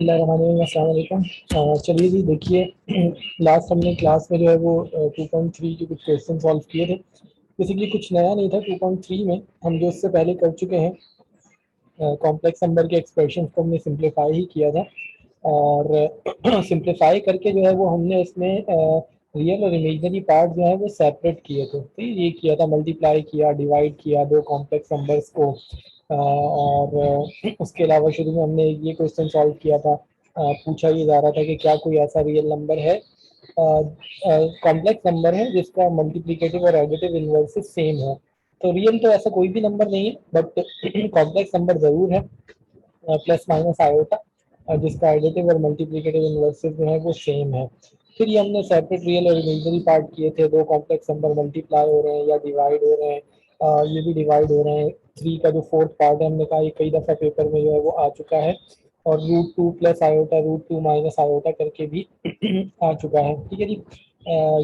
अस्सलाम वालेकुम। चलिए जी, देखिए लास्ट हमने क्लास में जो है वो 2.3 के कुछ क्वेश्चन सॉल्व किए थे। बेसिकली कुछ नया नहीं था 2.3 में, हम जो इससे पहले कर चुके हैं कॉम्प्लेक्स नंबर के एक्सप्रेशन को हमने सिंप्लीफाई ही किया था। और सिंप्लीफाई करके जो है वो हमने इसमें रियल और इमेजिनरी पार्ट जो है वो सेपरेट किए थे। तो ये किया था, मल्टीप्लाई किया, डिवाइड किया दो कॉम्प्लेक्स नंबर्स को। और उसके अलावा शुरू में हमने ये क्वेश्चन सॉल्व किया था। पूछा ये जा रहा था कि क्या कोई ऐसा रियल नंबर है, कॉम्प्लेक्स नंबर है जिसका मल्टीप्लिकेटिव और एडिटिव इनवर्सेस सेम हो। तो रियल तो ऐसा कोई भी नंबर नहीं है, बट कॉम्प्लेक्स नंबर जरूर है, प्लस माइनस आयोटा, जिसका एडिटिव और मल्टीप्लिकेटिव इनवर्सेस जो है वो सेम है। फिर ये हमने सेपरेट रियल और इमेजिनरी पार्ट किए थे। दो कॉम्प्लेक्स नंबर मल्टीप्लाई हो रहे हैं या डिवाइड हो रहे हैं, ये भी डिवाइड हो रहे हैं। थ्री का जो फोर्थ पार्ट है, हमने कहा ये कई दफ़ा पेपर में जो है वो आ चुका है। और root two plus iota, root two minus iota करके भी आ चुका है। ठीक है जी।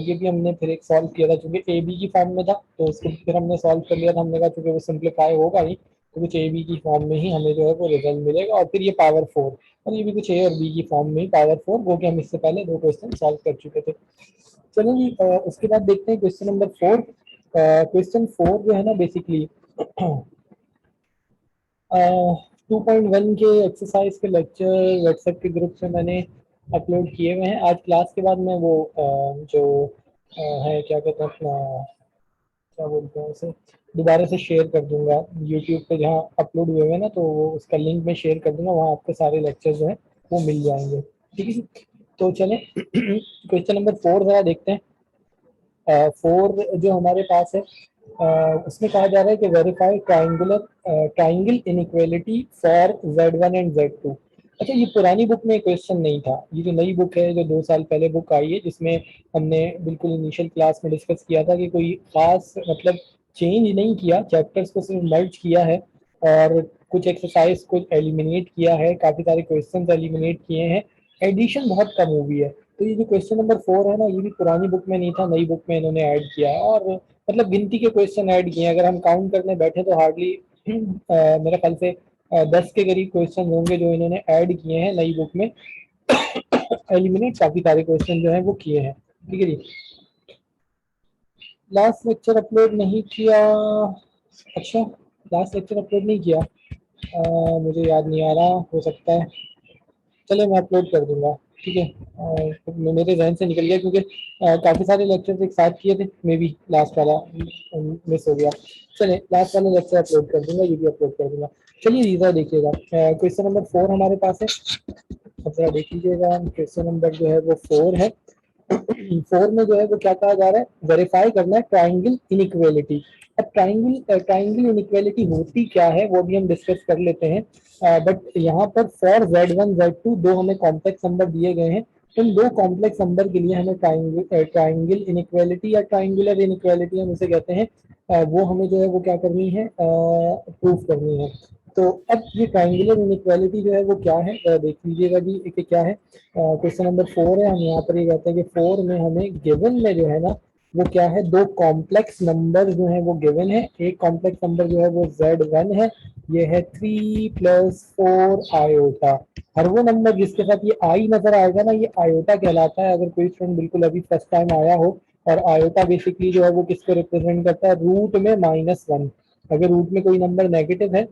ये भी हमने फिर एक सॉल्व किया था, चूंकि ए बी की फॉर्म में था तो उसको फिर हमने सॉल्व कर लिया था। हमने कहा चूंकि वो सिंप्लीफाई होगा ही तो कुछ ए बी की फॉर्म में ही हमें जो है वो रिजल्ट मिलेगा। और फिर ये पावर फोर, और ये भी कुछ ए और बी की फॉर्म में ही पावर फोर, वो कि हम इससे पहले दो क्वेश्चन सॉल्व कर चुके थे। चलो जी, उसके बाद देखते हैं question number four. Question four जो है ना, बेसिकली 2.1 के एक्सरसाइज के लेक्चर व्हाट्सएप के ग्रुप में मैंने अपलोड किए हुए हैं। आज क्लास के बाद मैं वो जो है क्या कहते हैं अपना, क्या बोलते हैं उसे, दोबारा से शेयर कर दूंगा यूट्यूब पे जहाँ अपलोड हुए हुए हैं ना, तो वो उसका लिंक मैं शेयर कर दूंगा, वहाँ आपको सारे लेक्चर जो है वो मिल जाएंगे। ठीक है जी। तो चलें क्वेश्चन नंबर फोर जरा देखते हैं। फोर जो हमारे पास है, उसमें कहा जा रहा है कि verify triangle inequality for Z1 and Z2। अच्छा, ये पुरानी बुक में क्वेश्चन नहीं था, ये जो नई बुक है जो 2 साल पहले बुक आई है, जिसमें हमने बिल्कुल इनिशियल क्लास में डिस्कस किया था कि कोई खास मतलब चेंज नहीं किया, चैप्टर्स को सिर्फ मर्ज किया है और कुछ एक्सरसाइज को एलिमिनेट किया है, काफ़ी सारे क्वेश्चन एलिमिनेट किए हैं, एडिशन बहुत कम हुई है। तो ये जो क्वेश्चन नंबर फोर है ना, ये भी पुरानी बुक में नहीं था, नई बुक में इन्होंने ऐड किया है। और मतलब गिनती के क्वेश्चन ऐड किए हैं, अगर हम काउंट करने बैठे तो हार्डली मेरे ख्याल से 10 के करीब क्वेश्चन होंगे जो इन्होंने ऐड किए हैं नई बुक में। एलिमिनेट काफी सारे क्वेश्चन जो है वो किए हैं। ठीक है जी। लास्ट लेक्चर अपलोड नहीं किया। अच्छा, लास्ट लेक्चर अपलोड नहीं किया, मुझे याद नहीं आ रहा, हो सकता है, चलो मैं अपलोड कर दूंगा। ठीक है। मेरे जहन से निकल गया क्योंकि काफ़ी सारे लेक्चर एक साथ किए थे, मे बी लास्ट वाला मिस हो गया। चलिए लास्ट वाला लेक्चर अपलोड कर दूंगा, ये भी अपलोड कर दूंगा। चलिए रीज़ा देखिएगा, क्वेश्चन नंबर फोर हमारे पास है। अब जरा देख लीजिएगा, क्वेश्चन नंबर जो है वो फोर है। फोर में जो है वो क्या कहा जा रहा है, वेरीफाई करना है ट्राइंगल इनइक्वालिटी। अब ट्राइंगल इनइक्वालिटी होती क्या है वो भी हम डिस्कस कर लेते हैं। बट यहाँ पर फॉर Z1 Z2 दो हमें कॉम्प्लेक्स नंबर दिए गए हैं। उन दो कॉम्प्लेक्स नंबर के लिए हमें ट्राइंगल इनइक्वालिटी या ट्राइंगुलर इनइक्वालिटी हम उसे कहते हैं, वो हमें जो है वो क्या करनी है, प्रूफ करनी है। तो अब ये ट्राइंगुलर इनइक्वालिटी जो है वो क्या है, देख लीजिएगा जी कि क्या है। क्वेश्चन नंबर फोर है, हम यहाँ पर ये कहते हैं कि फोर में हमें गिवन में जो है ना वो क्या है, दो कॉम्प्लेक्स नंबर जो है वो गिवन है। एक कॉम्प्लेक्स नंबर जो है वो Z1 है, ये है 3+4 आयोटा। हर वो नंबर जिसके साथ ये आई नजर आएगा ना, ये आयोटा कहलाता है। अगर कोई स्टूडेंट बिल्कुल अभी फर्स्ट टाइम आया हो, और आयोटा बेसिकली जो है वो किसको रिप्रेजेंट करता है, रूट में -1। अगर रूट में कोई नंबर नेगेटिव है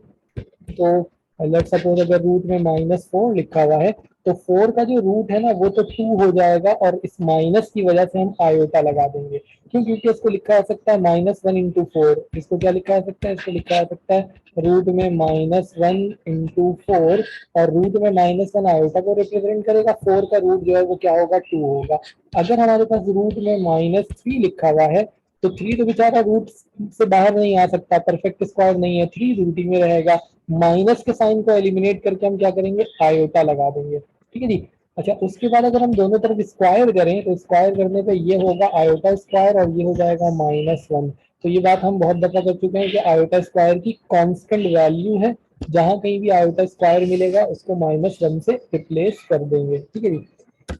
तो लेट सपोज अगर रूट में -4 लिखा हुआ है, तो फोर का जो रूट है ना वो तो 2 हो जाएगा, और इस माइनस की वजह से हम आयोटा लगा देंगे। क्यों? क्योंकि इसको लिखा जा सकता है -1 × 4। इसको क्या लिखा जा सकता है, इसको लिखा जा सकता है रूट में -1 × 4, और रूट में -1 आयोटा को रिप्रेजेंट करेगा, फोर का रूट जो है वो क्या होगा, 2 होगा। अगर हमारे पास रूट में -3 लिखा हुआ है, तो थ्री तो बेचारा रूट से बाहर नहीं आ सकता, परफेक्ट स्क्वायर नहीं है, थ्री रूट ही में रहेगा। माइनस के साइन को एलिमिनेट करके हम क्या करेंगे, आयोटा लगा देंगे। ठीक है जी। अच्छा, उसके बाद अगर हम दोनों तरफ स्क्वायर करें तो स्क्वायर करने पे ये होगा आयोटा स्क्वायर, और ये हो जाएगा -1। तो ये बात हम बहुत दफा कर चुके हैं कि आयोटा स्क्वायर की कांस्टेंट वैल्यू है, जहां कहीं भी आयोटा स्क्वायर मिलेगा उसको -1 से रिप्लेस कर देंगे। ठीक है जी।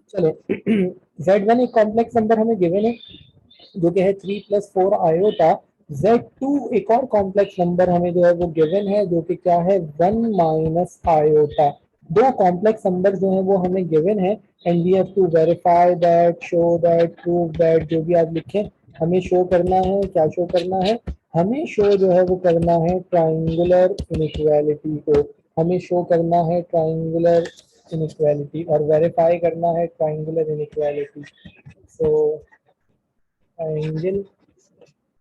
चलो Z1 एक कॉम्प्लेक्स नंबर हमें गिवन है जो कि है 3+4 आयोटा। Z2 एक और कॉम्प्लेक्स नंबर हमें जो है वो गिवन है, जो कि क्या है, 1 - आयोटा। दो कॉम्प्लेक्स नंबर जो है वो हमें गिवन है and we have to verify that, show that, prove that, जो भी आप लिखें हमें शो करना है। क्या शो करना है? हमें शो जो है वो करना है ट्राइंगुलर इनइक्वालिटी को, हमें शो करना है ट्राइंगुलर इनइक्वालिटी और वेरीफाई करना है triangular inequality. So triangle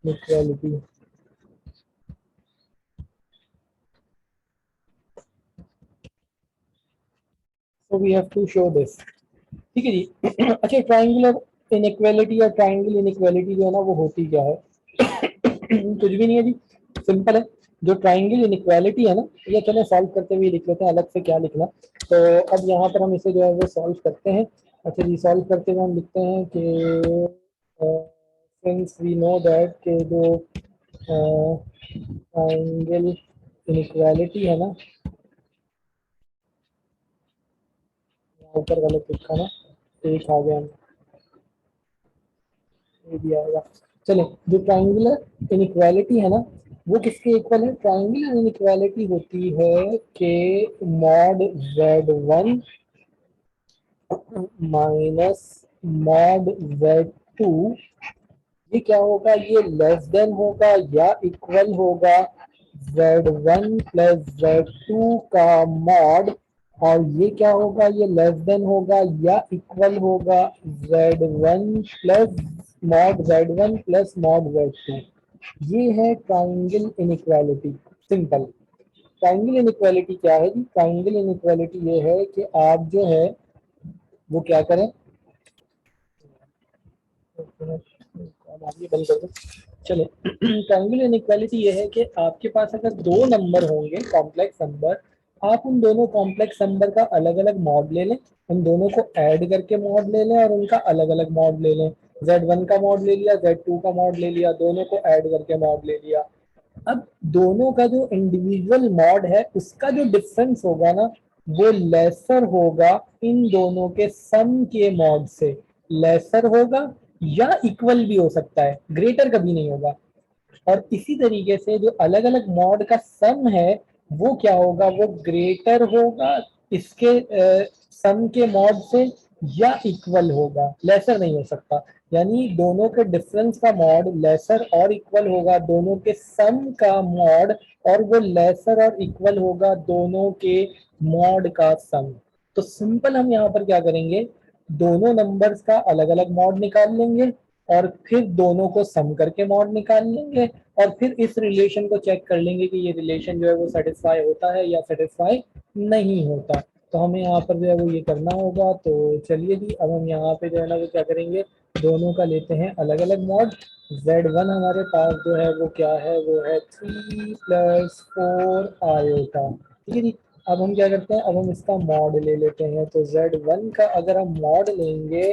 inequality, so we have to show this. ठीक है जी। अच्छा, ट्राइंगुलर इनइक्वालिटी या ट्राइंगल इनइक्वालिटी जो है ना वो होती क्या है? कुछ भी नहीं है जी, सिंपल है। जो ट्राइंगल इनइक्वालिटी है ना, ये चलो सॉल्व करते हुए लिख लेते हैं, अलग से क्या लिखना। तो अब यहाँ पर हम इसे जो है वो सॉल्व करते हैं। अच्छा जी, सॉल्व करते हुए हम लिखते हैं कि सिंस वी नो दैट के जो ट्राइंगल इनइक्वालिटी है ना, ऊपर गलत लिखा ना, एक आ गया, ये भी आएगा। चले, जो ट्राइंगुलर इनइक्वालिटी है ना वो किसके इक्वल है? ट्राइंगुलर इनइक्वालिटी होती है कि mod z1 minus mod z2, ये क्या होगा? ये लेस देन होगा या इक्वल होगा z1 प्लस z2 का मॉड, और ये क्या होगा? ये लेस देन होगा या इक्वल होगा z1 plus mod z1 plus mod z2। ये है triangle inequality, simple. Triangle inequality क्या है जी? ट्राइंगल इनइक्वालिटी ये है कि आप जो है वो क्या करें, आप ये बंद कर दो। चले, ट्रायंगल इनइक्वालिटी ये है कि आपके पास अगर दो नंबर होंगे कॉम्प्लेक्स नंबर, आप उन दोनों कॉम्प्लेक्स नंबर का अलग अलग मॉड ले लें, उन दोनों को ऐड करके मॉड ले लें और उनका अलग अलग मॉड ले लें। z1 का मॉड ले लिया, z2 का मॉड ले लिया, दोनों को ऐड करके मॉड ले लिया। अब दोनों का जो इंडिविजुअल मॉड है उसका जो डिफरेंस होगा ना वो लेसर होगा इन दोनों के सम के मॉड से। लेसर होगा या इक्वल भी हो सकता है, ग्रेटर कभी नहीं होगा। और इसी तरीके से जो अलग अलग मॉड का सम है वो क्या होगा? वो ग्रेटर होगा इसके सम के मॉड से या इक्वल होगा, लेसर नहीं हो सकता। यानी दोनों के डिफरेंस का मॉड लेसर और इक्वल होगा दोनों के सम का मॉड, और वो लेसर और इक्वल होगा दोनों के मॉड का सम। तो सिंपल हम यहाँ पर क्या करेंगे, दोनों नंबर्स का अलग अलग मॉड निकाल लेंगे और फिर दोनों को सम करके मॉड निकाल लेंगे, और फिर इस रिलेशन को चेक कर लेंगे कि ये रिलेशन जो है वो सेटिस्फाई होता है या सेटिस्फाई नहीं होता। तो हमें यहाँ पर जो है वो ये करना होगा। तो चलिए जी, अब हम यहाँ पे जो है ना वो क्या करेंगे, दोनों का लेते हैं अलग अलग मॉड। z1 हमारे पास जो है वो क्या है, वो है 3 प्लस 4 आयोटा। ठीक है जी। अब हम क्या करते हैं, अब हम इसका मॉड ले लेते हैं। तो z1 का अगर हम मॉड लेंगे,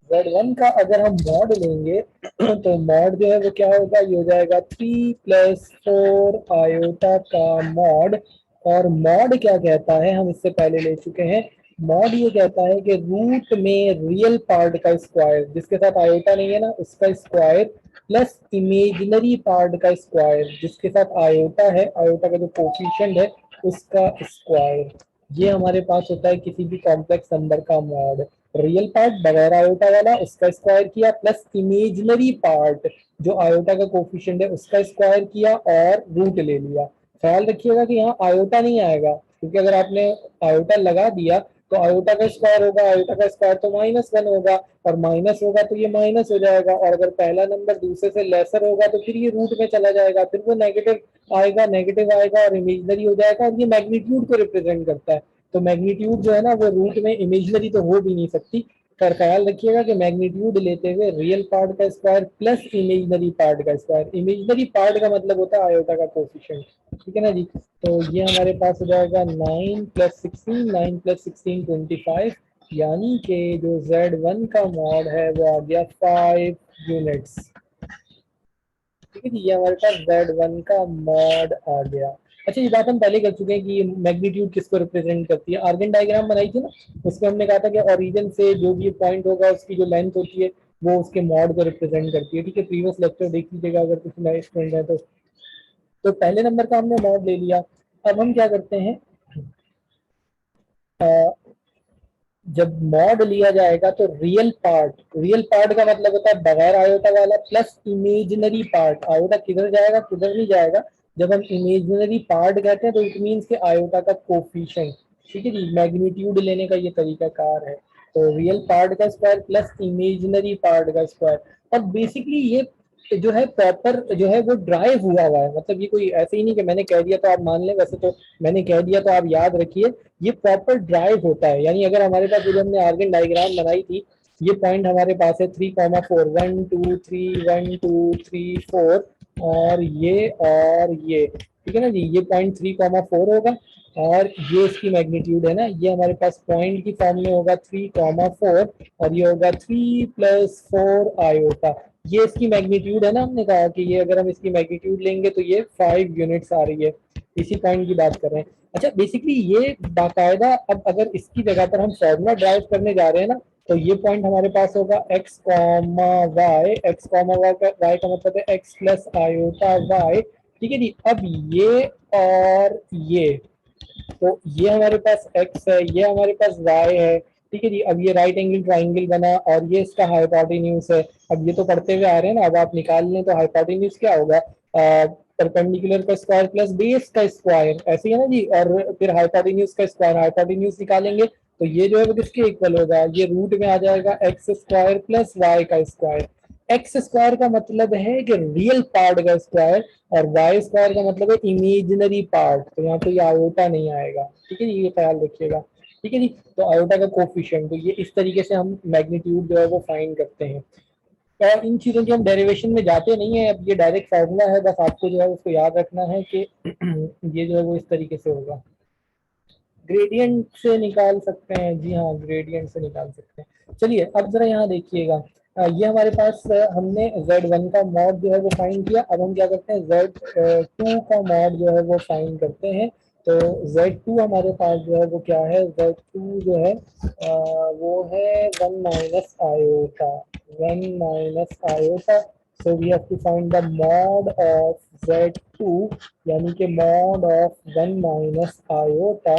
z1 का अगर हम मॉड लेंगे तो मॉड जो है वो क्या होगा, ये हो जाएगा 3 प्लस 4 आयोटा का मॉड। और मॉड क्या कहता है, हम इससे पहले ले चुके हैं। मॉड ये कहता है कि रूट में रियल पार्ट का स्क्वायर, जिसके साथ आयोटा नहीं है ना उसका स्क्वायर, प्लस इमेजिनरी पार्ट का स्क्वायर, जिसके साथ आयोटा है, आयोटा का जो कोफिशिएंट है उसका स्क्वायर। ये हमारे पास होता है किसी भी कॉम्प्लेक्स नंबर का मॉड। रियल पार्ट बगैर आयोटा वाला उसका स्क्वायर किया, प्लस इमेजिनरी पार्ट जो आयोटा का कोफिशिएंट है उसका स्क्वायर किया और रूट ले लिया। ख्याल रखिएगा कि यहाँ आयोटा नहीं आएगा, क्योंकि अगर आपने आयोटा लगा दिया तो आयोटा का स्क्वायर होगा, आयोटा का स्क्वायर तो -1 होगा, और माइनस होगा तो ये माइनस हो जाएगा, और अगर पहला नंबर दूसरे से लेसर होगा तो फिर ये रूट में चला जाएगा, फिर वो नेगेटिव आएगा, नेगेटिव आएगा और इमेजिनरी हो जाएगा, और ये मैग्नीट्यूड को रिप्रेजेंट करता है। तो मैग्नीट्यूड जो है ना वो रूट में इमेजिनरी तो हो भी नहीं सकती। पर ख्याल रखिएगा कि मैग्नीट्यूड लेते हुए रियल पार्ट का स्क्वायर प्लस इमेजिनरी पार्ट का स्क्वायर, इमेजिनरी पार्ट का मतलब होता है आयोटा का कोफिशिएंट। ठीक है ना जी। तो ये हमारे पास हो जाएगा 9 प्लस 16, 9 प्लस 16 25, यानी कि जो z1 का मॉड है वो आ गया 5 यूनिट्स। ठीक है जी, ये हमारे पास z1 का मॉड आ गया। अच्छा, ये बात हम पहले कर चुके हैं कि मैग्नीट्यूड किसको रिप्रेजेंट करती है। आर्गन डायग्राम बनाई थी ना, उसमें हमने कहा था कि ओरिजिन से जो भी पॉइंट होगा उसकी जो लेंथ होती है वो उसके मॉड को रिप्रेजेंट करती है। ठीक है, प्रीवियस लेक्चर देख लीजिएगा अगर कुछ नए स्टूडेंट है तो। तो पहले नंबर का हमने मॉड ले लिया। अब हम क्या करते हैं, जब मॉड लिया जाएगा तो रियल पार्ट का मतलब होता है बगैर आयोटा वाला प्लस इमेजिनरी पार्ट। आयोटा किधर जाएगा, किधर नहीं जाएगा। जब हम इमेजिनरी पार्ट कहते हैं तो इट मीन्स के आयोटा का कोफिशिएंट, ठीक है जी, मैग्नीट्यूड लेने का ये तरीका कार है। तो रियल पार्ट का स्क्वायर प्लस इमेजिनरी पार्ट का स्क्वायर। और बेसिकली ये जो है प्रॉपर जो है वो ड्राइव हुआ है, मतलब ये कोई ऐसे ही नहीं कि मैंने कह दिया तो आप मान लें, वैसे तो मैंने कह दिया तो आप याद रखिए, ये प्रॉपर ड्राइव होता है। यानी अगर हमारे पास जो हमने आर्गन डायग्राम बनाई थी, ये पॉइंट हमारे पास है 3,4, 1 2 3 1 2 3 4 और ये ठीक है ना जी, ये पॉइंट 3,4 होगा और ये इसकी मैग्नीट्यूड है ना, ये हमारे पास पॉइंट की फॉर्म में होगा 3,4 और ये होगा 3+4 आयोटा। ये इसकी मैग्नीट्यूड है ना, हमने कहा कि ये अगर हम इसकी मैग्नीट्यूड लेंगे तो ये 5 यूनिट्स आ रही है, इसी पॉइंट की बात कर रहे हैं। अच्छा बेसिकली ये बाकायदा, अब अगर इसकी जगह पर हम फॉर्मूला ड्राइव करने जा रहे हैं ना, तो ये पॉइंट हमारे पास होगा x comma y, x comma y का मतलब है x प्लस आयोटा वाई, ठीक है जी। अब ये और ये, तो ये हमारे पास x है, ये हमारे पास y है, ठीक है जी। अब ये राइट एंगल ट्राइंगल बना और ये इसका हाइपोटेन्यूज है। अब ये तो पढ़ते हुए आ रहे हैं ना, अब आप निकाल लें तो हाइपोटेन्यूज क्या होगा, परपेंडिकुलर का स्क्वायर प्लस बेस का स्क्वायर, ऐसे ही है ना जी। और फिर हाइपोटेन्यूज का स्क्वायर, हाइपोटेन्यूज निकालेंगे तो ये जो है वो किसके इक्वल होगा, ये रूट में आ जाएगा एक्स स्क्वायर प्लस वाई का स्क्वायर। एक्स स्क्वायर का मतलब है कि रियल पार्ट का स्क्वायर और वाई स्क्वायर का मतलब है इमेजिनरी पार्ट, तो यहाँ तो ये आयोटा नहीं आएगा, ठीक है जी, ये ख्याल रखिएगा, ठीक है जी। तो आयोटा का कोफिशिएंट, तो ये इस तरीके से हम मैग्नीट्यूड जो है वो फाइंड करते हैं। और इन चीज़ों की हम डेरिवेशन में जाते नहीं है, अब ये डायरेक्ट फार्मूला है, बस आपको जो है उसको याद रखना है कि ये जो है वो इस तरीके से होगा। ग्रेडियंट से निकाल सकते हैं जी, हाँ ग्रेडियंट से निकाल सकते हैं। चलिए अब जरा यहाँ देखिएगा, ये हमारे पास हमने Z1 का मॉड जो है वो फाइंड किया। अब हम क्या करते हैं, Z2 का मॉड जो है वो फाइंड करते हैं। तो Z2 हमारे पास जो है वो क्या है, Z2 जो है वो है 1 minus iota, 1 minus iota. So we have to find the mod of Z2, यानी कि mod of 1 minus iota,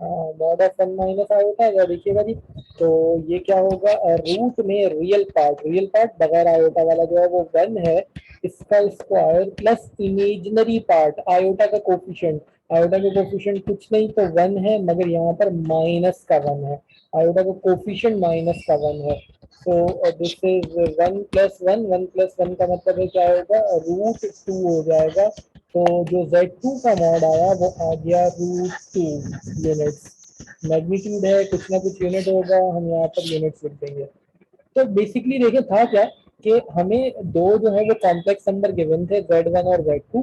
mod of 1 minus iota है, देखिएगा जी। तो ये क्या होगा, रूट में रियल पार्ट बगैर आयोटा वाला जो है वो 1 है, इसका square plus imaginary part iota का कोफिशिएंट, आयोटा का कोफिशिएंट कुछ नहीं तो 1 है, मगर यहाँ पर माइनस का 1 है, आयोटा का कोफिशिएंट माइनस का 1 है। सो दिस इज 1 प्लस 1, 1 प्लस 1 का मतलब है क्या होगा, √2 हो जाएगा। तो जो Z2 का मॉड आया वो आ गया √2 यूनिट्स। मैग्नीट्यूड है, कुछ ना कुछ यूनिट होगा, हम यहाँ पर यूनिट्स लिख देंगे। तो बेसिकली देखिए था क्या कि हमें दो जो है वो कॉम्प्लेक्स नंबर गिवन थे Z1 और Z2,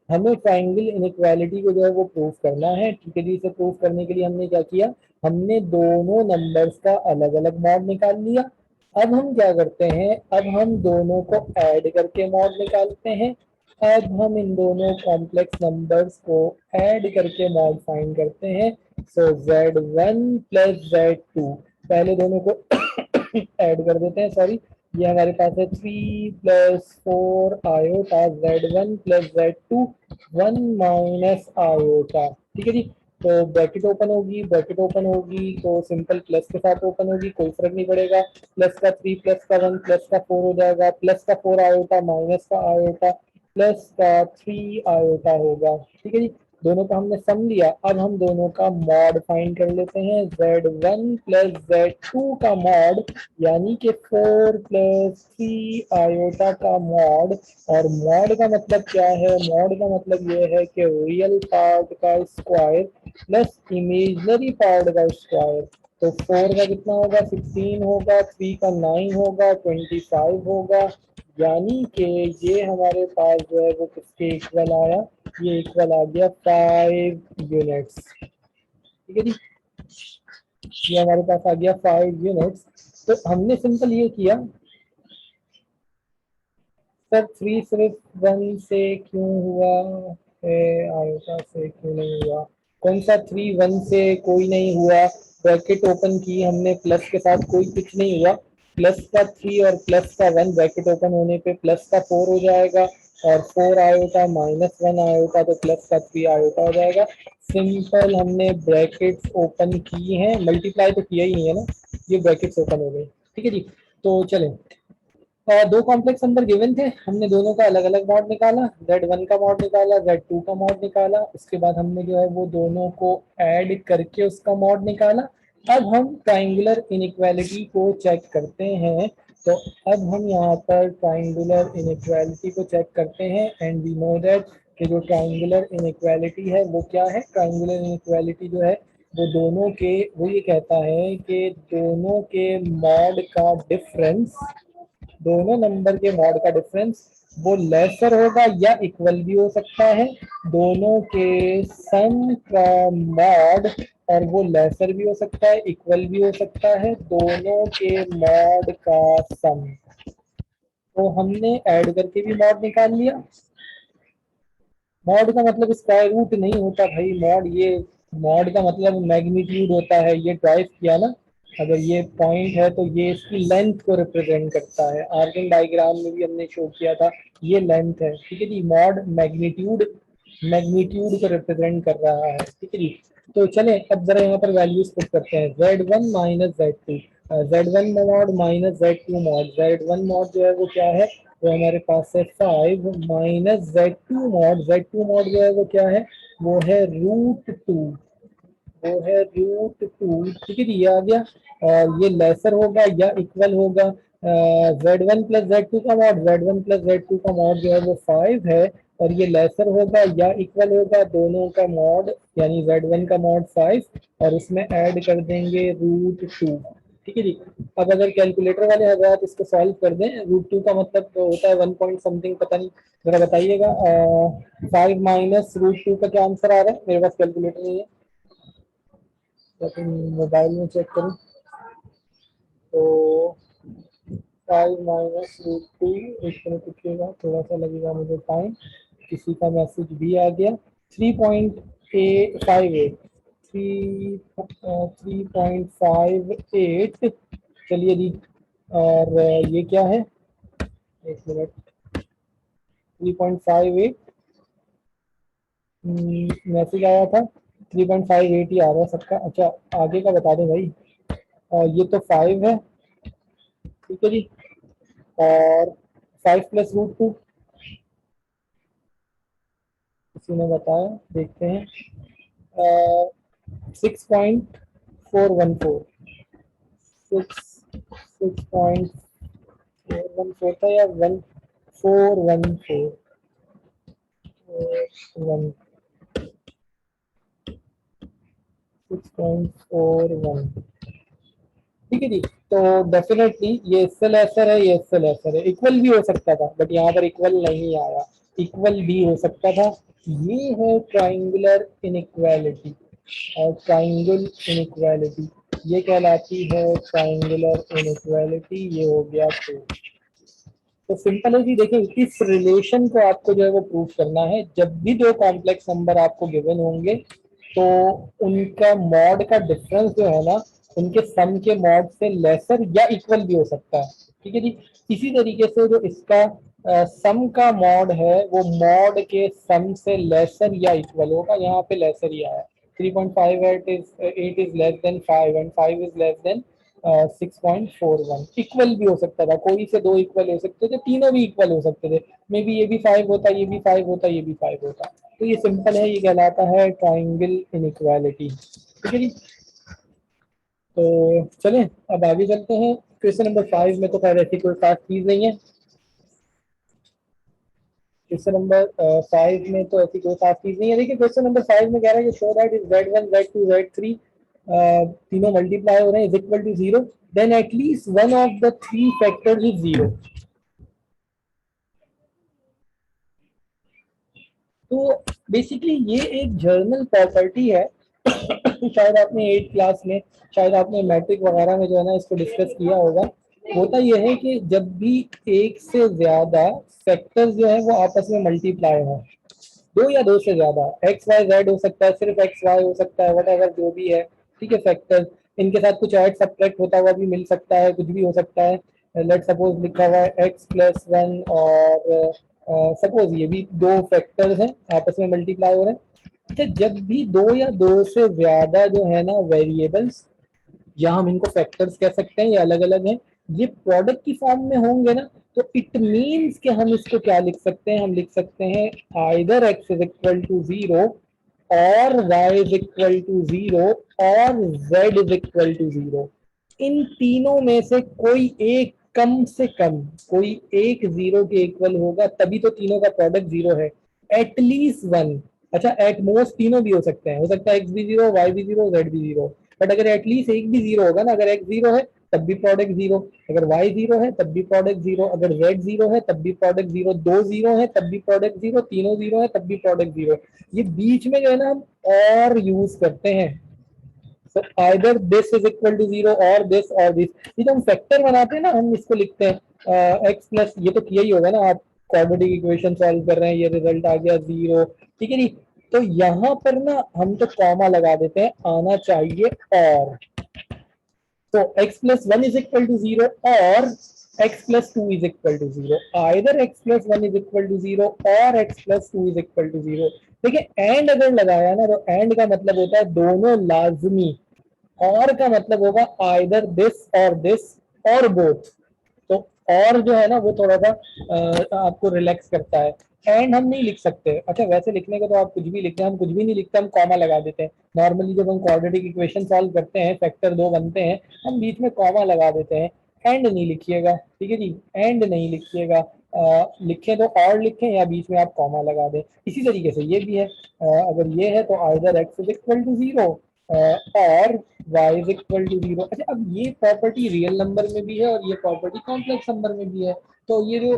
हमें ट्राइंगल इनइक्वालिटी को जो है वो प्रूव करना है, ठीक है जी। इसे प्रूव करने के लिए हमने क्या किया, हमने दोनों नंबर्स का अलग अलग मॉड निकाल लिया। अब हम क्या करते हैं, अब हम दोनों को ऐड करके मॉड निकालते हैं। अब हम इन दोनों कॉम्प्लेक्स नंबर्स को ऐड करके मॉड फाइंड करते हैं। सो Z1 प्लस Z2, पहले दोनों को ऐड कर देते हैं, सॉरी, ये हमारे पास है 3+4 iota Z1 plus Z2 1 minus iota, ठीक है जी। तो ब्रैकेट ओपन होगी तो सिंपल प्लस के साथ ओपन होगी, कोई फर्क नहीं पड़ेगा। प्लस का 3 प्लस का 1 प्लस का 4 हो जाएगा, प्लस का 4 आयोटा माइनस का आयोटा प्लस का 3 आयोटा होगा, ठीक है जी। दोनों का हमने सम लिया, अब हम दोनों का मॉड फाइंड कर लेते हैं। Z1 प्लस Z2 का मॉड, यानी कि 4+3 आयोटा का मॉड। और मॉड का मतलब क्या है, मॉड का मतलब ये है कि रियल पार्ट का स्क्वायर प्लस इमेजनरी पार्ट का स्क्वायर। तो 4 का कितना होगा, 16 होगा, 3 का 9 होगा, 25 होगा, यानी कि ये हमारे पास जो है वो किसके इक्वल आया, ये इक्वल आ गया 5 यूनिट्स, ठीक है जी। ये हमारे पास आ गया 5 यूनिट्स। तो हमने सिंपल ये किया, सर 3 सिर्फ 1 से क्यों हुआ है, आयोटा से क्यों नहीं हुआ, कौन सा 3 1 से कोई नहीं हुआ। ब्रैकेट ओपन की हमने, प्लस के साथ कोई कुछ नहीं हुआ, प्लस का 3 और प्लस का 1 ब्रैकेट ओपन होने पे प्लस का 4 हो जाएगा, और 4 आयोटा माइनस 1 आयोटा तो प्लस का 3 आयोटा हो जाएगा। सिंपल हमने ब्रैकेट्स ओपन की हैं, मल्टीप्लाई तो किया ही नहीं है ना, ये ब्रैकेट्स ओपन हो गई। ठीक है जी। तो चलें, दो कॉम्प्लेक्स नंबर गिवन थे, हमने दोनों का अलग अलग मॉड निकाला, Z1 का मॉड निकाला, Z2 का मॉड निकाला, उसके बाद हमने जो है वो दोनों को ऐड करके उसका मॉड निकाला। अब हम ट्राइंगुलर इनइक्वालिटी को चेक करते हैं। तो अब हम यहाँ पर ट्राइंगुलर इनइक्वालिटी को चेक करते हैं एंड वी नो दैट कि जो ट्राइंगुलर इनइक्वालिटी है वो क्या है। ट्राइंगुलर इनइक्वालिटी जो है वो दोनों के, वो ये कहता है कि दोनों के मॉड का डिफरेंस, दोनों नंबर के मॉड का डिफरेंस वो लेसर होगा या इक्वल भी हो सकता है। दोनों के सम का मॉड, और वो लेसर भी हो सकता है इक्वल भी हो सकता है, दोनों के मॉड का सम। तो हमने ऐड करके भी मॉड निकाल लिया। मॉड का मतलब स्क्वायर रूट नहीं होता भाई, मॉड ये, मॉड का मतलब मैग्नीट्यूड होता है। ये ट्वाइस किया ना, अगर ये पॉइंट है तो ये इसकी लेंथ को रिप्रेजेंट करता है। आर्किंग डायग्राम में भी हमने शो किया था, ये लेंथ है। ठीक है जी, मॉड मैग्नीट्यूड, मैग्नीट्यूड को रिप्रेजेंट कर रहा है। ठीक है जी। तो चलें अब जरा यहाँ पर वैल्यूज पुट करते हैं। Z1 minus Z2, Z1 mod minus Z2 mod. Z1 mod जो है वो क्या है, वो हमारे पास है 5 minus Z2 mod. Z2 mod जो है वो क्या है, वो है √2, वो है √2। ठीक है जी, ये आ गया। ये लेसर होगा या इक्वल होगा। Z1 प्लस Z2 का मॉड, Z1 प्लस Z2 का मॉड जो है वो 5 है, और ये लेसर होगा या इक्वल होगा दोनों का मॉड, यानी Z1 का मॉड 5 और उसमें ऐड कर देंगे √2। ठीक है जी। अब अगर कैलकुलेटर वाले हजरात इसको सॉल्व कर दें, √2 का मतलब तो होता है 1 पॉइंट समथिंग, पता नहीं, जरा बताइएगा। 5 माइनस √2 का क्या आंसर आ रहा है, मेरे पास कैलकुलेटर नहीं है तो तुम मोबाइल में चेक करो। तो 5 माइनस √2, एक मिनट रुकिएगा, थोड़ा सा लगेगा मुझे टाइम, किसी का मैसेज भी आ गया। 3.58, 3.58, चलिए जी। और ये क्या है, एक मिनट, 3.58 मैसेज आया था, 3.58 ही आ रहा है सबका। अच्छा, आगे का बता दें भाई। ये तो 5 है, ठीक है जी। और 5 प्लस √2 किसी ने बताया, देखते हैं। 6.414, 6.414 था या 1414, 6.41। ठीक है जी। तो डेफिनेटली ये इससे लेसर है, ये इससे लेसर है। इक्वल भी हो सकता था बट यहाँ पर इक्वल नहीं आया, इक्वल भी हो सकता था। ये है ट्राइंगुलर इनइक्वालिटी, और ट्राइंगल इनइक्वालिटी ये कहलाती है ट्राइंगुलर इनइक्वालिटी। ये हो गया तो सिंपल है जी। देखिए, इस रिलेशन को आपको जो है वो प्रूफ करना है। जब भी दो कॉम्प्लेक्स नंबर आपको गिवन होंगे तो उनका मॉड का डिफरेंस जो है ना, उनके सम के मॉड से लेसर या इक्वल भी हो सकता है। ठीक है जी। इसी तरीके से जो इसका सम का मॉड है वो मॉड के सम से लेसर या इक्वल होगा। यहाँ पे लेसर ही आया, 3.58 is less than 5 and 5 is less than 6.41। Equal भी हो सकता था, कोई से दो इक्वल हो सकते थे, तीनों भी इक्वल हो सकते थे। मे बी ये भी 5 होता, ये भी 5 होता, ये भी 5 होता। तो ये सिंपल है, ये कहलाता है ट्राइंगल इनइक्वालिटी। ठीक है जी। तो चलें अब आगे चलते हैं। क्वेश्चन नंबर 5 में तो खैर ऐसी कोई खास चीज नहीं है। क्वेश्चन नंबर 5 में तो ऐसी कोई खास चीज नहीं है। देखिए, क्वेश्चन नंबर 5 में कह रहा है show that is Z1 Z2 Z3 तीनों मल्टीप्लाई हो रहे हैं, is equal to 0, then at least one of the three factors is 0। तो बेसिकली ये एक जर्नल प्रॉपर्टी है। शायद आपने 8 क्लास में, शायद आपने मैट्रिक वगैरह में जो है ना इसको डिस्कस किया होगा। होता यह है कि जब भी एक से ज्यादा फैक्टर्स जो है वो आपस में मल्टीप्लाई हो, दो या दो से ज्यादा, एक्स वाई जेड हो सकता है, सिर्फ एक्स वाई हो सकता है, वट एवर जो भी है। ठीक है, फैक्टर्स, इनके साथ कुछ ऐड सब्ट्रैक्ट होता हुआ भी मिल सकता है, कुछ भी हो सकता है। लेट सपोज लिखा हुआ है x+1 और सपोज ये भी दो फैक्टर्स हैं, आपस में मल्टीप्लाई हो रहे हैं। अच्छा, जब भी दो या दो से ज्यादा जो है ना वेरिएबल्स, या हम इनको फैक्टर्स कह सकते हैं, ये अलग अलग हैं, ये प्रोडक्ट की फॉर्म में होंगे ना, तो इट मीन्स कि हम इसको क्या लिख सकते हैं, हम लिख सकते हैं either x is equal to zero और y is equal to zero और z is equal to zero. इन तीनों में से कोई एक, कम से कम कोई एक जीरो के इक्वल होगा, तभी तो तीनों का प्रोडक्ट जीरो है। At least one. अच्छा, एट मोस्ट तीनों भी हो सकते हैं, हो सकता है एक्स भी जीरो, वाई भी जीरो, जेड भी जीरो, बट अगर एटलीस्ट एक भी जीरो होगा ना, अगर एक्स जीरो है तब भी प्रोडक्ट जीरो, अगर वाई जीरो है तब भी प्रोडक्ट जीरो, अगर जेड जीरो है तब भी प्रोडक्ट जीरो, दो जीरो है तब भी प्रोडक्ट जीरो, तीनों जीरो है तब भी प्रोडक्ट जीरो। ये बीच में जो है ना हम और यूज करते हैं। So either this is equal to zero or this or this। ये जो हम फैक्टर बनाते हैं ना, हम इसको लिखते हैं एक्स प्लस, ये तो किया ही होगा ना आप, क्वाड्रेटिक इक्वेशन सॉल्व कर रहे हैं, ये रिजल्ट आ गया जीरो, ठीक है जी। तो यहाँ पर ना हम तो कॉमा लगा देते हैं, आना चाहिए और। तो x plus one is equal to zero और x plus two is equal to zero, either x plus one is equal to zero और x plus two is equal to zero. देखिए एंड अगर लगाया ना, तो एंड का मतलब होता है दोनों लाजमी, और का मतलब होगा आइदर दिस और दिस और बोथ। तो और जो है ना वो थोड़ा सा आपको रिलैक्स करता है। एंड हम नहीं लिख सकते। अच्छा, वैसे लिखने का तो आप कुछ भी लिखते हैं, हम कुछ भी नहीं लिखते, हम कॉमा लगा देते हैं। नॉर्मली जब हम क्वाड्रेटिक इक्वेशन सॉल्व करते हैं, फैक्टर दो बनते हैं, हम बीच में कॉमा लगा देते हैं। एंड नहीं लिखिएगा, ठीक है जी, एंड नहीं लिखिएगा। लिखें तो और लिखें, या बीच में आप कॉमा लगा दें। इसी तरीके से ये भी है, अगर ये है तो either x is equal to zero और y is equal to zero. अच्छा, अब ये प्रॉपर्टी रियल नंबर में भी है और ये प्रॉपर्टी कॉम्प्लेक्स नंबर में भी है। तो ये जो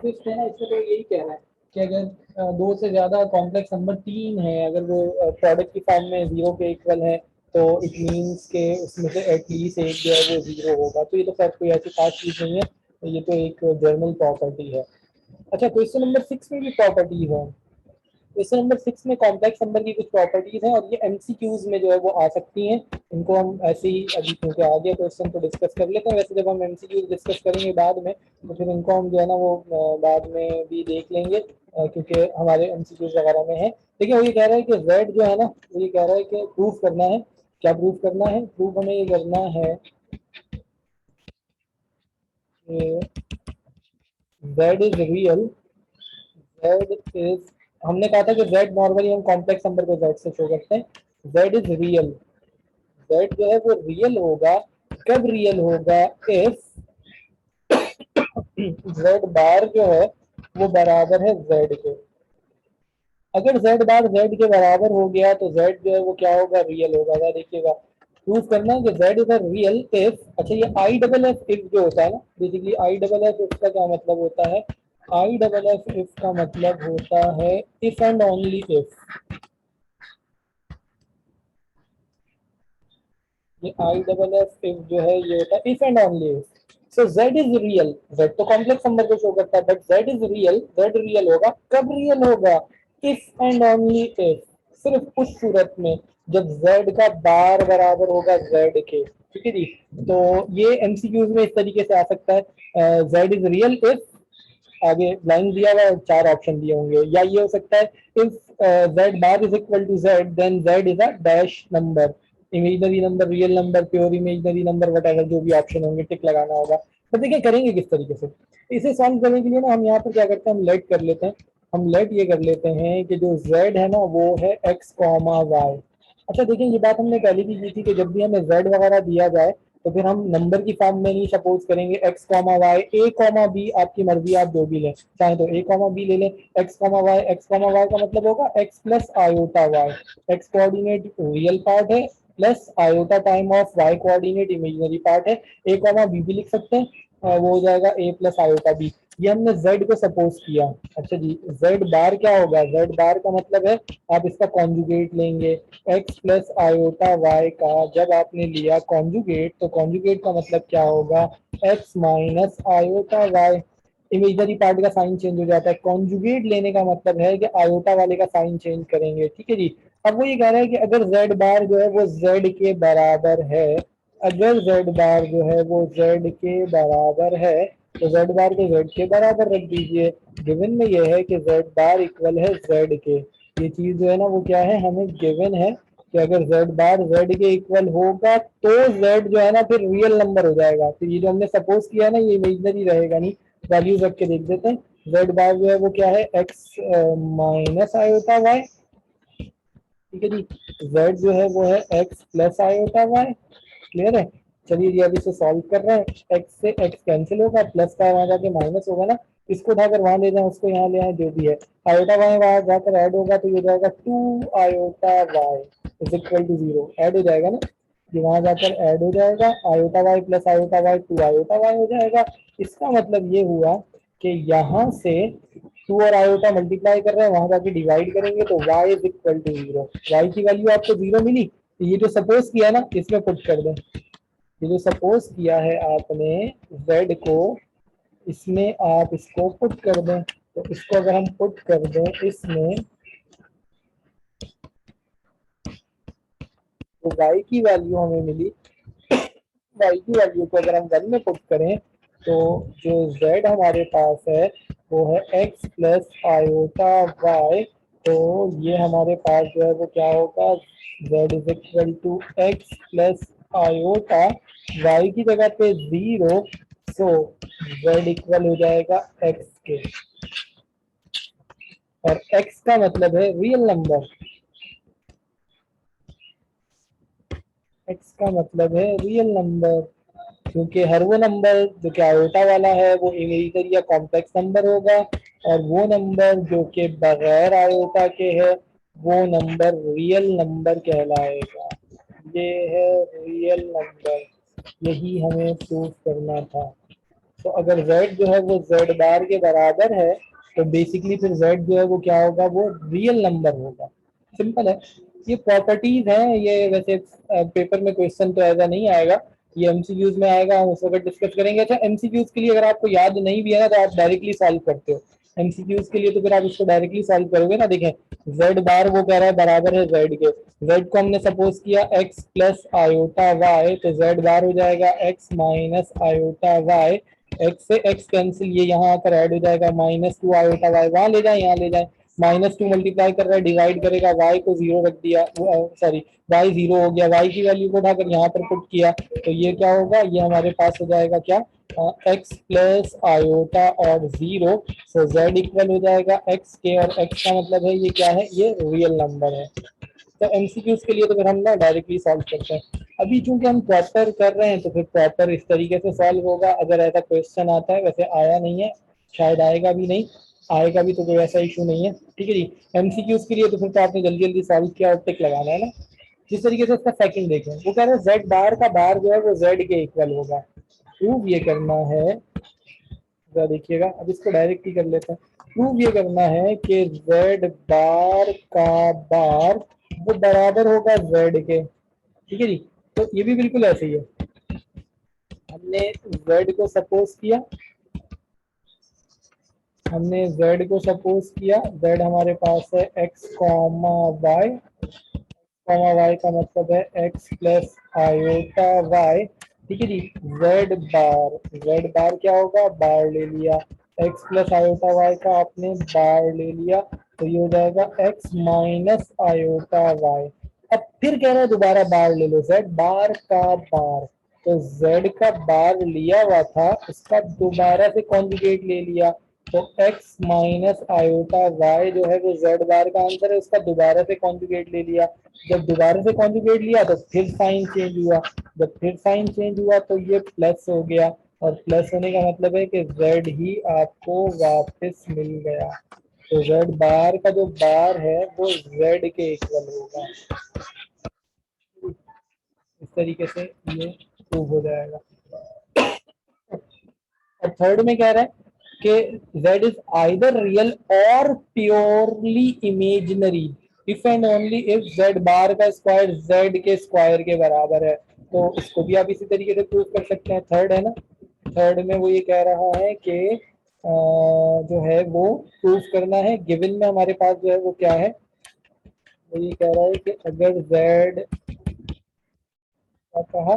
फिफ्थ है ना, इसमें तो यही कह रहा है कि अगर दो से ज्यादा कॉम्प्लेक्स नंबर तीन है, अगर वो प्रोडक्ट की फॉर्म में जीरो के इक्वल है, तो इट मीन्स के उसमें से एटलीस्ट एक जो है वो जीरो होगा। तो ये तो खैर कोई ऐसी खास चीज नहीं है, तो ये तो एक जनरल प्रॉपर्टी है। अच्छा, क्वेश्चन नंबर 6 में भी प्रॉपर्टी है। क्वेश्चन नंबर 6 में कॉम्प्लेक्स नंबर की कुछ प्रॉपर्टीज हैं, और ये एमसीक्यूज में जो है वो आ सकती हैं। इनको हम ऐसे ही अभी क्योंकि आ गया क्वेश्चन तो डिस्कस कर लेते हैं। वैसे जब हम एमसीक्यूज डिस्कस करेंगे बाद में, तो फिर इनको हम जो है ना वो बाद में भी देख लेंगे, क्योंकि हमारे एमसीक्यूज वगैरह में है। देखिए वो ये कह रहा है कि जेड जो है ना, वो ये कह रहा है कि प्रूफ करना है। क्या प्रूफ करना है? प्रूफ हमें ये करना है कि Z is real. Z is, हमने कहा था कि जेड नॉर्मली हम कॉम्प्लेक्स नंबर को जेड से शो करते हैं। Z is real. जेड जो है वो रियल होगा। कब रियल होगा? इफ जेड बार जो है वो बराबर है जेड के। अगर जेड बार जेड के बराबर हो गया तो जेड जो है वो क्या होगा? रियल होगा। देखिएगा, प्रूफ करना है कि Z is a real if. अच्छा, ये आई डबल एफ इफ जो होता है ना, basically I double F if का क्या मतलब होता है? आई डबल एफ इफ का मतलब होता है इफ एंड ओनली इफ। ये आई डबल एफ इफ जो है ये होता है if and only if. So Z is real. Z तो कॉम्प्लेक्स नंबर को शो करता है, but Z is real. Z real होगा कब? रियल होगा इफ एंड ओनली इफ, सिर्फ उस सूरत में जब जेड का बार बराबर होगा जेड के। ठीक है जी। तो ये एमसीक्यूज में इस तरीके से आ सकता है, जेड इज रियल इफ, आगे लाइन दिया हुआ है, चार ऑप्शन दिए होंगे। या ये हो सकता है if z bar is equal to z then z is a dash number, imaginary number, real number, pure imaginary number, what जो भी ऑप्शन होंगे टिक लगाना होगा। तो देखिए करेंगे किस तरीके से। इसे सॉल्व करने के लिए ना हम यहाँ पर क्या करते हैं, हम लेट कर लेते हैं। हम लेट ये कर लेते हैं कि जो z है ना वो है x कॉमा वाई। अच्छा देखिए, ये बात हमने पहले भी की थी कि जब भी हमें z वगैरह दिया जाए, तो फिर हम नंबर की फॉर्म में नहीं सपोज करेंगे x comma y, a comma b, आपकी मर्जी, आप जो भी लें, चाहे तो a कॉमा b ले लें। x comma y, x comma y का मतलब होगा x plus iota y. x coordinate real part है, plus iota time of y coordinate imaginary part है। a कॉमा b भी लिख सकते हैं, वो हो जाएगा a प्लस आयोटा b। ये हमने z को सपोज किया। अच्छा जी, z बार क्या होगा? z बार का मतलब है आप इसका कॉन्जुगेट लेंगे। x प्लस आयोटा y का जब आपने लिया कॉन्जुगेट, तो कॉन्जुगेट का मतलब क्या होगा? x minus iota y। Imaginary part का साइन चेंज हो जाता है। कॉन्जुगेट लेने का मतलब है कि आयोटा वाले का साइन चेंज करेंगे। ठीक है जी। अब वो ये कह रहा है कि अगर z बार जो है वो z के बराबर है, अगर z बार जो है वो z के बराबर है, तो जेड बार को जेड के बराबर रख दीजिए। गिवन में ये है कि जेड बार इक्वल है जेड के। ये चीज जो है ना वो क्या है, हमें गिवन है कि अगर जेड बार जेड के इक्वल होगा तो जेड जो है ना फिर रियल नंबर हो जाएगा। तो ये जो हमने सपोज किया है ना ये इमेजिनरी रहेगा नहीं। वैल्यूज रख के देख देते हैं। जेड बार जो है वो क्या है, एक्स माइनस आयोटा वाई। ठीक है जी। जेड जो है वो है x plus iota y. Clear है। चलिए जी अब इसे सॉल्व कर रहे हैं। एक्स से एक्स कैंसिल होगा, प्लस का वहां जाके माइनस होगा ना, इसको उठाकर वहां ले जाए, उसको यहाँ ले आए, जो भी है। आयोटा वाई वहां जाकर ऐड होगा तो ये जाएगा 2 iota y is equal to 0। Add हो जाएगा ना, ये वहां जाकर ऐड हो जाएगा। Iota y plus iota y 2 iota y हो जाएगा। इसका मतलब ये हुआ कि यहाँ से 2 और आयोटा मल्टीप्लाई कर रहे हैं, वहां जाके डिवाइड करेंगे तो y is equal to 0। Y की वैल्यू आपको 0 मिली, तो ये जो सपोज किया ना इसमें पुट कर दें। ये जो सपोज किया है आपने z को, इसमें आप इसको पुट कर दें। तो इसको अगर हम पुट कर दें इसमें, तो y की वैल्यू हमें मिली। y की वैल्यू को अगर हम 1 में पुट करें तो जो z हमारे पास है वो है x प्लस आयोटा y। तो ये हमारे पास जो है वो क्या होगा, z is equal to x plus iota, y की जगह पे 0। सो z इक्वल हो जाएगा x के, और x का मतलब है रियल नंबर। x का मतलब है रियल नंबर, क्योंकि हर वो नंबर जो कि आयोटा वाला है वो इमेजिनरी या कॉम्प्लेक्स नंबर होगा, और वो नंबर जो कि बगैर आयोटा के है वो नंबर रियल नंबर कहलाएगा। ये है रियल नंबर, यही हमें प्रूव करना था। तो अगर z जो है वो z बार के बराबर है तो बेसिकली फिर z जो है वो क्या होगा, वो रियल नंबर होगा। सिंपल है। ये प्रॉपर्टीज हैं, ये वैसे पेपर में क्वेश्चन तो ऐसा नहीं आएगा, ये एमसीक्यूज में आएगा, हम उस वक्त डिस्कस करेंगे। अच्छा एमसीक्यूज के लिए अगर आपको याद नहीं भी है ना तो आप डायरेक्टली सॉल्व करते हो। एमसीक्यूज के लिए तो फिर आप इसको डायरेक्टली सॉल्व करोगे ना। देखें z बार वो कह रहा है बराबर है z के, z को हमने सपोज किया x प्लस आयोटा y, तो z बार हो जाएगा x minus iota y। x से x कैंसिल, ये यहाँ आकर ऐड हो जाएगा, -2 आयोटा y वहां ले जाए, यहाँ ले जाए। -2 मल्टीप्लाई कर रहा है, डिवाइड करेगा, y को 0 रख दिया, सॉरी y 0 हो गया, y की वैल्यू को उठाकर यहाँ पर पुट किया तो ये क्या होगा, ये हमारे पास हो जाएगा क्या, x प्लस आयोटा और 0। सो z इक्वल हो जाएगा x के, और x का मतलब है ये क्या है, ये रियल नंबर है। तो एमसीक्यूज के लिए तो फिर हम ना डायरेक्टली सॉल्व करते हैं। अभी चूंकि हम प्रॉपर कर रहे हैं तो फिर प्रॉपर इस तरीके से सॉल्व होगा। अगर ऐसा क्वेश्चन आता है, वैसे आया नहीं है, शायद आएगा भी नहीं, आएगा भी तो कोई ऐसा इशू नहीं है। ठीक है जी। एमसीक्यूज के लिए तो फिर तो आपने जल्दी जल्दी सॉल्व किया और टिक लगाना है ना। जिस तरीके से उसका सेकंड देखें, वो कह रहे हैं जेड बार का बार जो है वो जेड के इक्वल होगा। प्रूव ये करना है, जरा देखिएगा, अब इसको डायरेक्ट ही कर लेते हैं। प्रूव ये करना है कि जेड बार का बार वो बराबर होगा जेड के। ठीक है जी। तो ये भी बिल्कुल ऐसे ही है। हमने z को सपोज किया, हमने z को सपोज किया, z हमारे पास है x comma y, comma y का मतलब है x प्लस आयोटा वाई। ठीक है जी। z बार क्या होगा, बार ले लिया, x प्लस आयोटा वाई का आपने बार ले लिया, तो ये हो जाएगा x माइनस आयोटा वाई। अब फिर कह रहे हैं दोबारा बार ले लो, z बार का बार, तो z का बार लिया हुआ था उसका दोबारा से कॉन्जुगेट ले लिया, तो x माइनस आयोटा y जो है वो z बार का आंसर है, उसका दोबारा से कॉन्जुगेट ले लिया। जब दोबारा से कॉन्जुगेट लिया तो फिर साइन चेंज हुआ, जब फिर साइन चेंज हुआ तो ये प्लस हो गया, और प्लस होने का मतलब है कि z ही आपको वापस मिल गया। तो z बार का जो बार है वो z के इक्वल होगा। इस तरीके से ये प्रूव हो जाएगा। और थर्ड में कह रहा है कि z इज आइदर रियल और purely imaginary if and only if z बार का स्क्वायर z के स्क्वायर के बराबर है। तो इसको भी आप इसी तरीके से प्रूव कर सकते हैं। थर्ड है ना, थर्ड में वो ये कह रहा है कि जो है वो प्रूव करना है। गिवन में हमारे पास जो है वो क्या है, वो ये कह रहा है कि अगर z का कहा,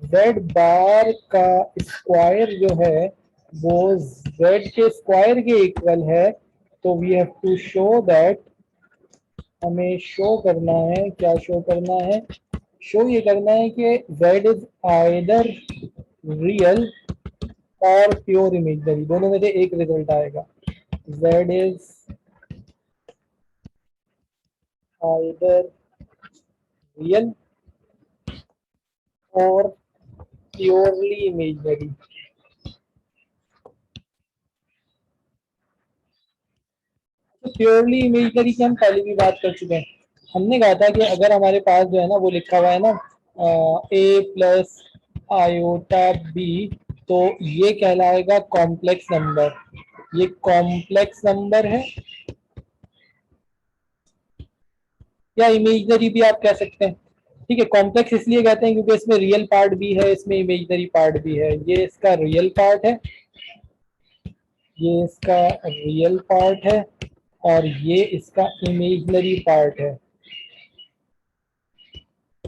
z बार का स्क्वायर जो है वो z के स्क्वायर के इक्वल है, तो we have to show that, हमें शो करना है, क्या शो करना है, शो ये करना है कि z इज आइदर रियल और प्योर इमेजनरी, दोनों में से एक रिजल्ट आएगा। z इज आइदर रियल और प्योरली इमेजनरी। तो प्योरली इमेजनरी की हम पहले भी बात कर चुके हैं। हमने कहा था कि अगर हमारे पास जो है ना वो लिखा हुआ है ना a प्लस आयोटा बी, तो ये कहलाएगा कॉम्प्लेक्स नंबर। ये कॉम्प्लेक्स नंबर है, या इमेजनरी भी आप कह सकते हैं। ठीक है, कॉम्प्लेक्स इसलिए कहते हैं क्योंकि इसमें रियल पार्ट भी है, इसमें इमेजनरी पार्ट भी है। ये इसका रियल पार्ट है, ये इसका रियल पार्ट है, और ये इसका इमेजनरी पार्ट है।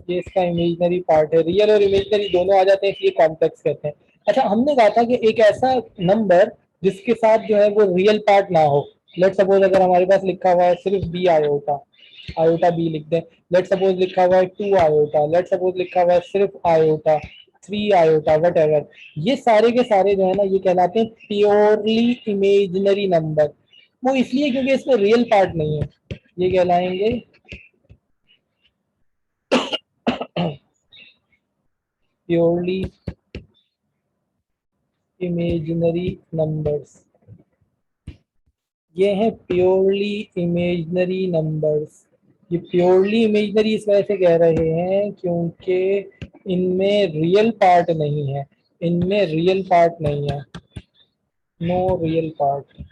ये इसका इमेजनरी पार्ट है, रियल और इमेजनरी दोनों आ जाते हैं, इसलिए कॉम्प्लेक्स कहते हैं। अच्छा, हमने कहा था कि एक ऐसा नंबर जिसके साथ जो है वो रियल पार्ट ना हो। लेट सपोज अगर हमारे पास लिखा हुआ है सिर्फ बी आयोटा, आयोटा बी लिख दें। लेट सपोज लिखा हुआ है 2 आयोटा, लेट सपोज लिखा हुआ है सिर्फ आयोटा, 3 आयोटा, वट एवर। ये सारे के सारे जो है ना ये कहलाते हैं प्योरली इमेजनरी नंबर। वो इसलिए क्योंकि इसमें रियल पार्ट नहीं है, ये कहलाएंगे प्योरली इमेजिनरी नंबर्स। ये हैं प्योरली इमेजिनरी नंबर्स। ये प्योरली इमेजिनरी इस वजह से कह रहे हैं क्योंकि इनमें रियल पार्ट नहीं है, इनमें रियल पार्ट नहीं है, नो रियल पार्ट।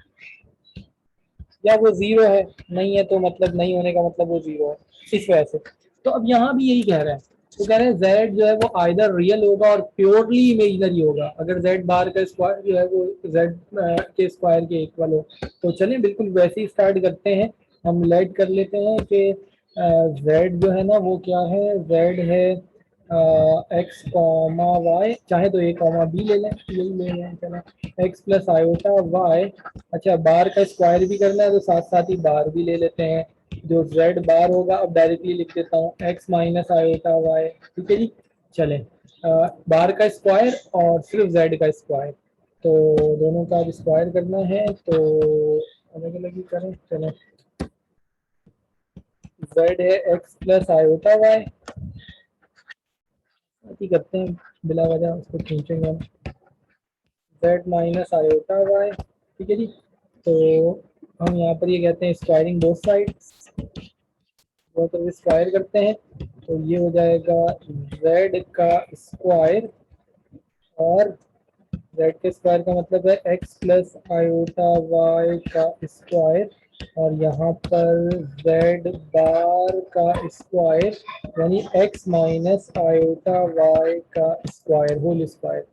या वो जीरो है, नहीं है तो मतलब नहीं होने का मतलब वो जीरो है, इस वजह से। तो अब यहाँ भी यही कह रहे हैं, तो कह रहे हैं जेड जो है वो आइदर रियल होगा और प्योरली इमेजिनरी होगा अगर जेड बार का स्क्वायर जो है वो जेड के स्क्वायर के इक्वल हो। तो चलिए बिल्कुल वैसे ही स्टार्ट करते हैं। हम लेट कर लेते हैं कि जेड जो है ना वो क्या है, जेड है एक्स कॉमा वाई, चाहे तो ए कॉमा बी ले लें, यही ले लें, चलो एक्स प्लस आयोटा वाई। अच्छा, बार का स्क्वायर भी करना है तो साथ साथ ही बार भी ले लेते हैं। जो जेड बार होगा अब डायरेक्टली लिख देता हूँ एक्स माइनस आयोटा वाई। ठीक है जी, चले बार का स्क्वायर और सिर्फ जेड का स्क्वायर, तो दोनों का स्क्वायर करना है तो अलग अलग ही करें। चले, जेड है एक्स प्लस आयोटा वाई, ही करते हैं, बिला वजह उसको खींचेंगे हम, जेड माइनस आयोटा वाई। ठीक है जी, तो हम यहाँ पर ये कहते हैं स्क्वायरिंग बोथ साइड्स, दो तरफ स्क्वायर करते हैं, तो ये हो जाएगा जेड का स्क्वायर, और जेड के स्क्वायर का मतलब है एक्स प्लस आयोटा वाई का स्क्वायर, और यहाँ पर जेड बार का स्क्वायर यानी एक्स माइनस आयोटा वाई का square whole square.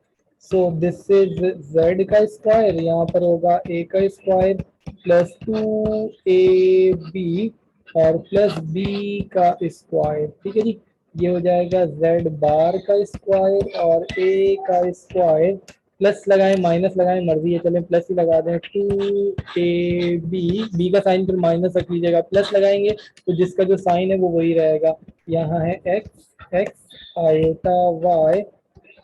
So this is z का स्क्वायर, यहाँ पर होगा ए का स्क्वायर प्लस 2ab और प्लस बी का स्क्वायर। ठीक है जी, ये हो जाएगा जेड बार का स्क्वायर और ए का स्क्वायर, प्लस लगाएं माइनस लगाएं मर्जी है, चलें प्लस ही लगा दें, 2ab, बी का साइन फिर माइनस रख लीजिएगा, प्लस लगाएंगे तो जिसका जो साइन है वो वही रहेगा। यहाँ है x x iota y,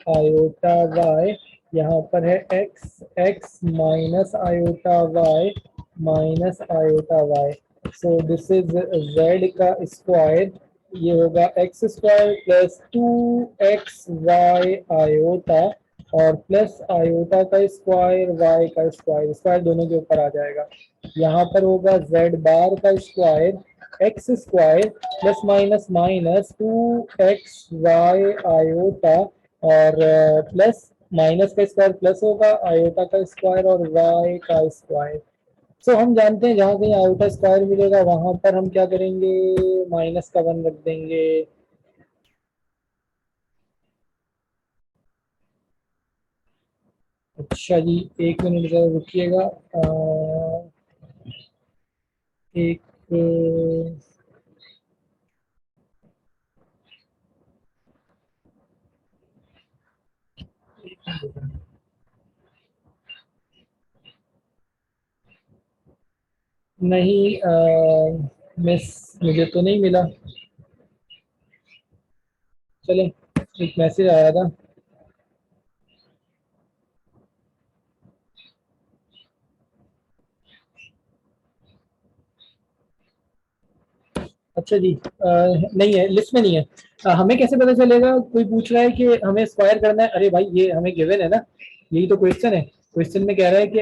iota y, यहाँ पर है x x minus iota y, minus iota y. So this is z का स्क्वायर, ये होगा x square plus 2xy iota और प्लस आयोटा का स्क्वायर वाई का स्क्वायर, स्क्वायर दोनों के ऊपर आ जाएगा। यहाँ पर होगा जेड बार का square x square plus minus minus 2xy iota और प्लस माइनस का स्क्वायर प्लस होगा, आयोटा का स्क्वायर और वाई का स्क्वायर। सो हम जानते हैं जहाँ कहीं आयोटा स्क्वायर मिलेगा वहां पर हम क्या करेंगे, माइनस का 1 रख देंगे। अच्छा जी, 1 मिनट जरा रुकिएगा, एक नहीं मिस, मुझे तो नहीं मिला। चले, एक मैसेज आया था। अच्छा जी, नहीं है, लिस्ट में नहीं है। हमें कैसे पता चलेगा? कोई पूछ रहा है कि हमें स्क्वायर करना है, अरे भाई ये हमें गिवन है ना, यही तो क्वेश्चन है। क्वेश्चन में कह रहा है कि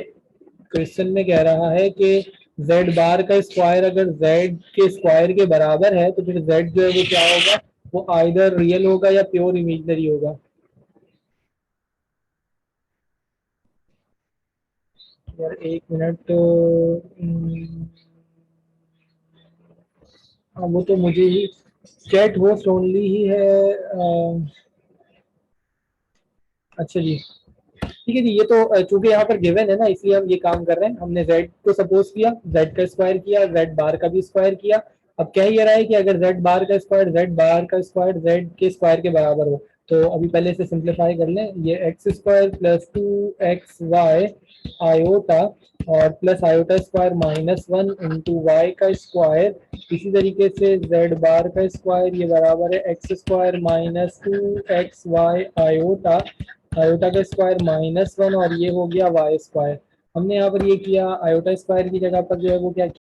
क्वेश्चन में कह रहा है कि जेड बार का स्क्वायर अगर जेड के स्क्वायर के बराबर है तो फिर जेड जो है वो क्या होगा? वो आइदर रियल होगा या प्योर इमेजिनरी होगा। यार एक मिनट, हाँ वो तो मुझे ही, चैट होस्ट ओनली ही है। अच्छा जी, ठीक है जी। ये तो चूंकि यहाँ पर गिवन है ना, इसलिए हम ये काम कर रहे हैं। हमने z को सपोज किया, z का स्क्वायर किया, z बार का भी स्क्वायर किया। अब कह ये रहा है कि अगर z बार का स्क्वायर z बार का स्क्वायर z के स्क्वायर के बराबर हो, तो अभी पहले से सिंप्लीफाई कर लें। ये x square plus 2xy iota और plus iota square minus 1 × y का स्क्वायर। इसी तरीके से z बार का स्क्वायर ये बराबर है x square minus 2xy iota, iota का स्क्वायर -1 और ये हो गया वाई स्क्वायर। हमने यहाँ पर ये किया, आयोटा स्क्वायर की जगह पर जो है वो क्या